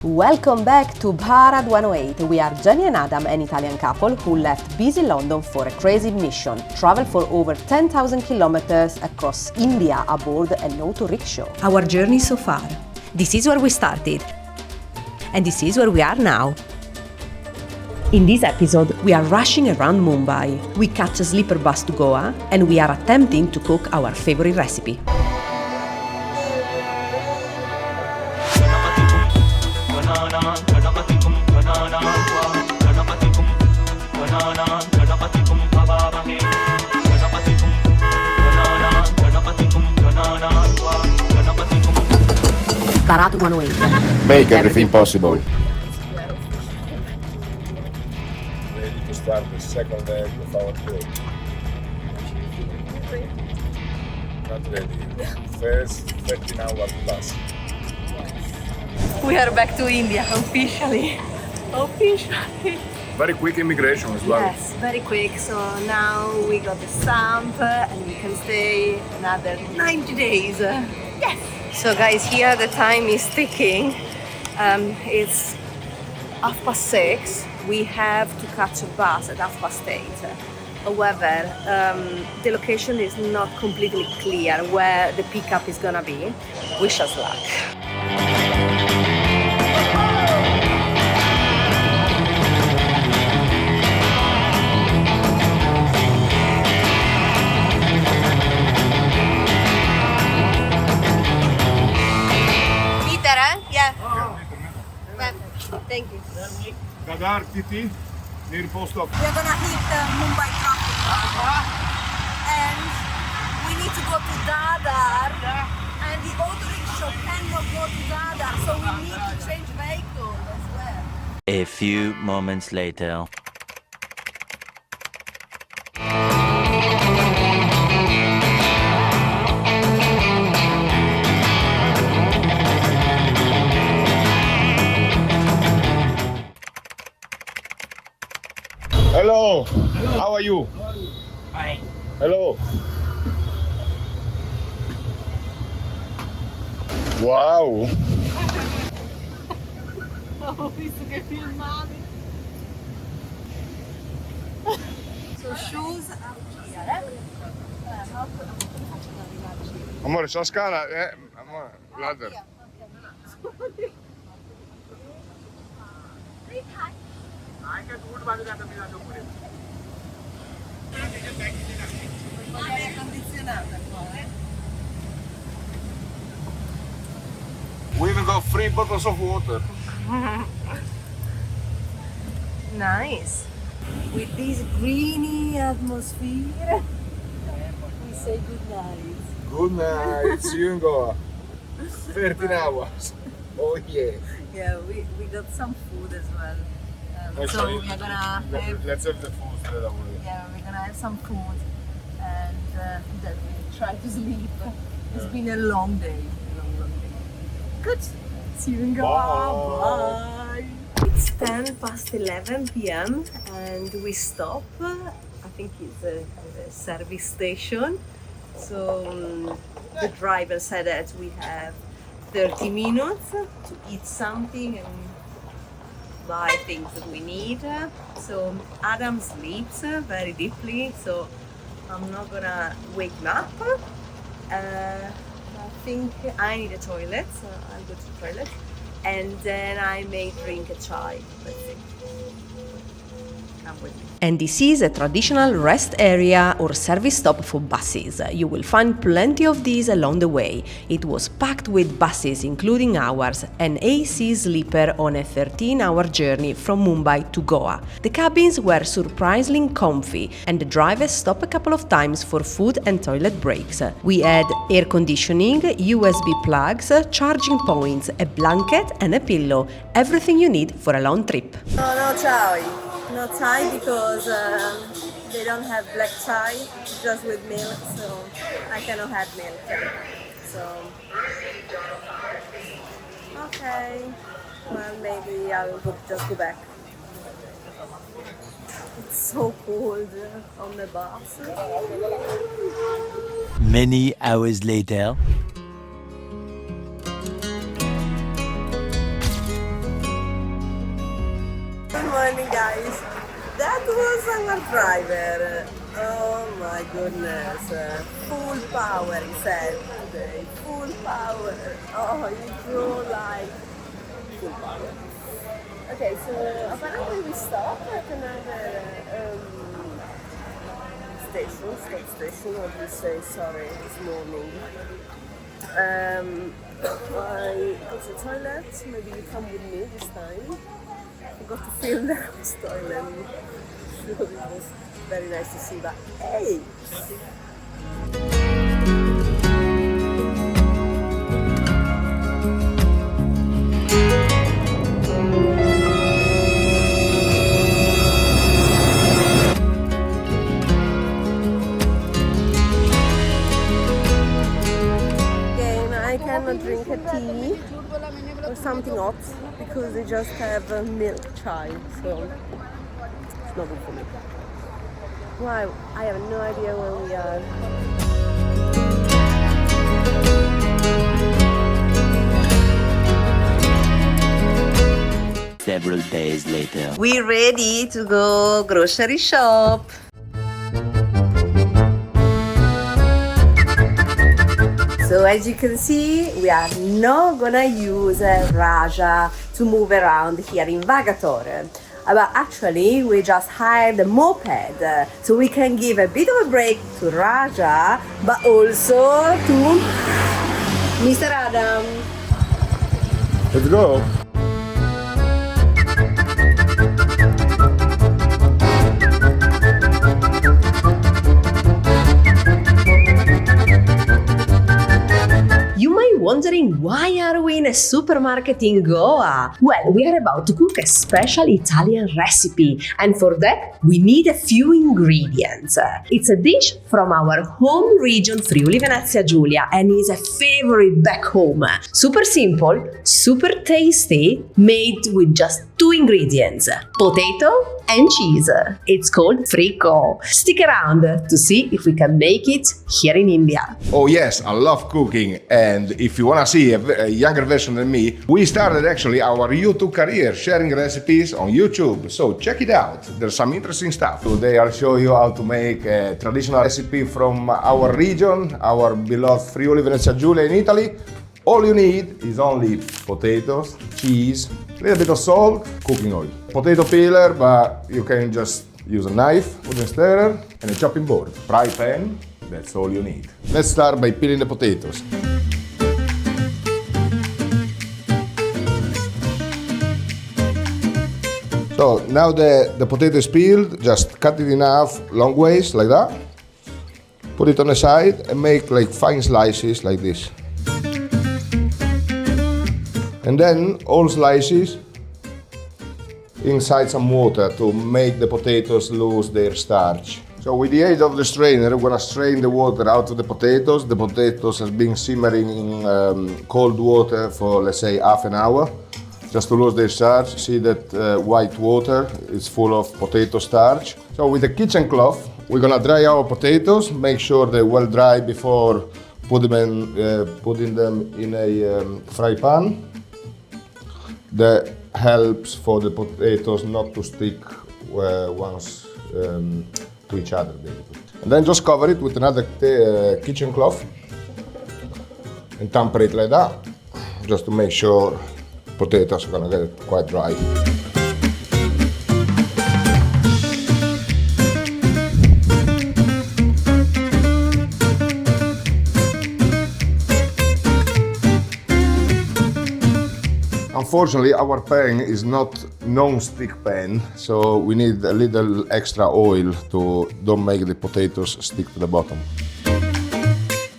Welcome back to Bharat 108. We are Jenny and Adam, an Italian couple who left busy London for a crazy mission, traveled for over 10,000 kilometers across India aboard an auto rickshaw. Our journey so far. This is where we started. And this is where we are now. In this episode, we are rushing around Mumbai. We catch a sleeper bus to Goa and we are attempting to cook our favorite recipe. Bharat 108. Make everything possible. Ready to start the second leg of our trip. Not ready. First 13 hours plus. We are back to India, officially. Very quick immigration as well. Yes, very quick. So now we got the stamp and we can stay another 90 days. Yes! So guys, here the time is ticking. It's 6:30. We have to catch a bus at 8:30. However, the location is not completely clear where the pickup is gonna be. Wish us luck. Yeah. Thank you. Dadar TT, near post office. We are gonna hit Mumbai traffic. And we need to go to Dadar. And the auto rickshaw cannot go to Dadar, so we need to change vehicle as well. A few moments later. Hello. How are you? Hi. Hello. Wow. Ho visto che filmavi. So shoes out here. Amore, c'è la scala? Amore, ladder. We even got 3 bottles of water. Nice. With this greeny atmosphere, we say good night. Good night. See you in Goa. 13 hours. Oh yeah. Yeah, we got some food as well. Let's So have- we are gonna have, Let's have the food straight away. yeah, we're gonna have some food and then we try to sleep. It's been a long day. Good. See you in Goa. Bye. It's 11 p.m. and we stop. I think it's a service station. So the driver said that we have 30 minutes to eat something and buy things that we need. So Adam sleeps very deeply, so I'm not gonna wake him up. I think I need a toilet, so I'll go to the toilet. And then I may drink a chai. Let's see. Come with me. And this is a traditional rest area or service stop for buses. You will find plenty of these along the way. It was packed with buses, including ours, an AC sleeper on a 13-hour journey from Mumbai to Goa. The cabins were surprisingly comfy, and the drivers stopped a couple of times for food and toilet breaks. We had air conditioning, USB plugs, charging points, a blanket and a pillow. Everything you need for a long trip. No chai. No chai because they don't have black chai, just with milk, so I cannot have milk. So, okay, well maybe I'll just go back. It's so cold on the bus. Many hours later. understanding, guys. That was our driver. Oh my goodness. Full power, he said today. Full power. Oh, he drove like full power. Okay, so apparently we stopped at another stop station, what do you say, sorry, this morning. I go to the toilet, maybe you come with me this time. I got to film the house toilet. Sure, it was very nice to see, but hey! Drink a tea or something hot because they just have milk chai, so it's not good for me. Why? I have no idea where we are. Several days later. We're ready to go grocery shop. So as you can see, we are not gonna use Raja to move around here in Vagatore. But actually, we just hired a moped, so we can give a bit of a break to Raja, but also to Mr. Adam. Let's go. Wondering why are we in a supermarket in Goa? Well, we are about to cook a special Italian recipe, and for that we need a few ingredients. It's a dish from our home region Friuli Venezia Giulia and is a favorite back home. Super simple, super tasty, made with just 2 ingredients, potato and cheese. It's called Frico. Stick around to see if we can make it here in India. Oh yes, I love cooking, and if you wanna see a younger version than me, we started actually our YouTube career sharing recipes on YouTube, so check it out. There's some interesting stuff. Today I'll show you how to make a traditional recipe from our region, our beloved Friuli Venezia Giulia in Italy. All you need is only potatoes, cheese, a little bit of salt, cooking oil. Potato peeler, but you can just use a knife, wooden stirrer, and a chopping board. Fry pan, that's all you need. Let's start by peeling the potatoes. So now the potato is peeled, just cut it in half long ways, like that. Put it on the side and make like fine slices like this. And then all slices inside some water to make the potatoes lose their starch. So with the aid of the strainer, we're gonna strain the water out of the potatoes. The potatoes have been simmering in cold water for, let's say, half an hour, just to lose their starch. See that white water is full of potato starch. So with a kitchen cloth, we're gonna dry our potatoes, make sure they're well dry before putting them in a fry pan. That helps for the potatoes not to stick once to each other, basically. And then just cover it with another kitchen cloth and tamper it like that, just to make sure potatoes are gonna get quite dry. Unfortunately, our pan is not non-stick pan, so we need a little extra oil to don't make the potatoes stick to the bottom.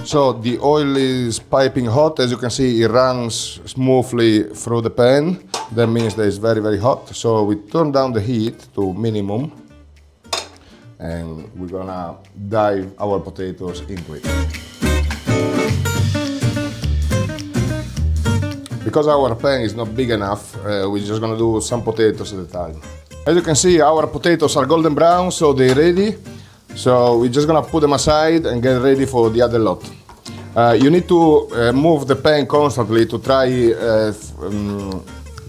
So the oil is piping hot. As you can see, it runs smoothly through the pan. That means that it's very, very hot. So we turn down the heat to minimum, and we're gonna dive our potatoes into it. Because our pan is not big enough, we're just gonna do some potatoes at a time. As you can see, our potatoes are golden brown, so they're ready. So we're just gonna put them aside and get ready for the other lot. You need to move the pan constantly to try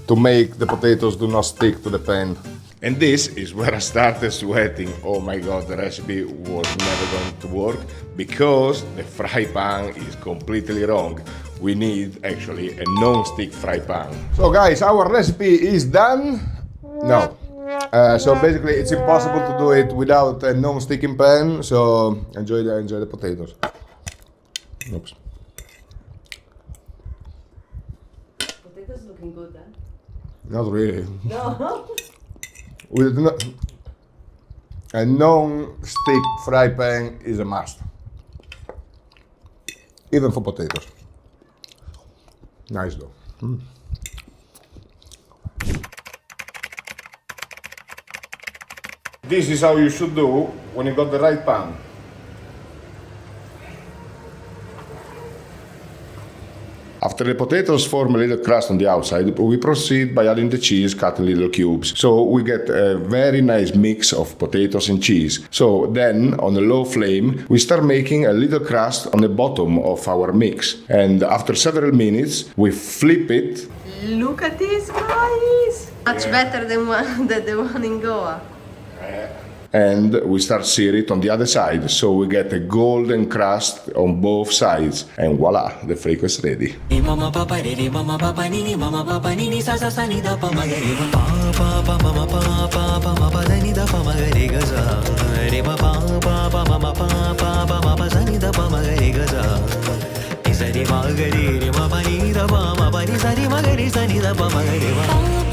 to make the potatoes do not stick to the pan. And this is where I started sweating. Oh my god, the recipe was never going to work because the fry pan is completely wrong. We need actually a non-stick fry pan. So guys, our recipe is done. No. So basically it's impossible to do it without a non-sticking pan. So enjoy the potatoes. Oops. Potatoes looking good, eh? Not really. No. With a non-stick fry pan is a must. Even for potatoes. Nice though. This is how you should do when you got the right pan. After the potatoes form a little crust on the outside, we proceed by adding the cheese cut in little cubes. So we get a very nice mix of potatoes and cheese. So then, on a low flame, we start making a little crust on the bottom of our mix. And after several minutes, we flip it. Look at this, guys! Much better than the one in Goa. And we start sear it on the other side, so we get a golden crust on both sides, and voila, the Frico is ready. Mama papa re mama papa nini sa sa ni da pa ma ga re pa mama papa da ni da pa ma ga re ga za re pa mama papa sa ni da pa ma ga re ga za isa re ma ga re ma pa ni da pa ma pa ni sa re ma ga re sa ni da pa ma ga re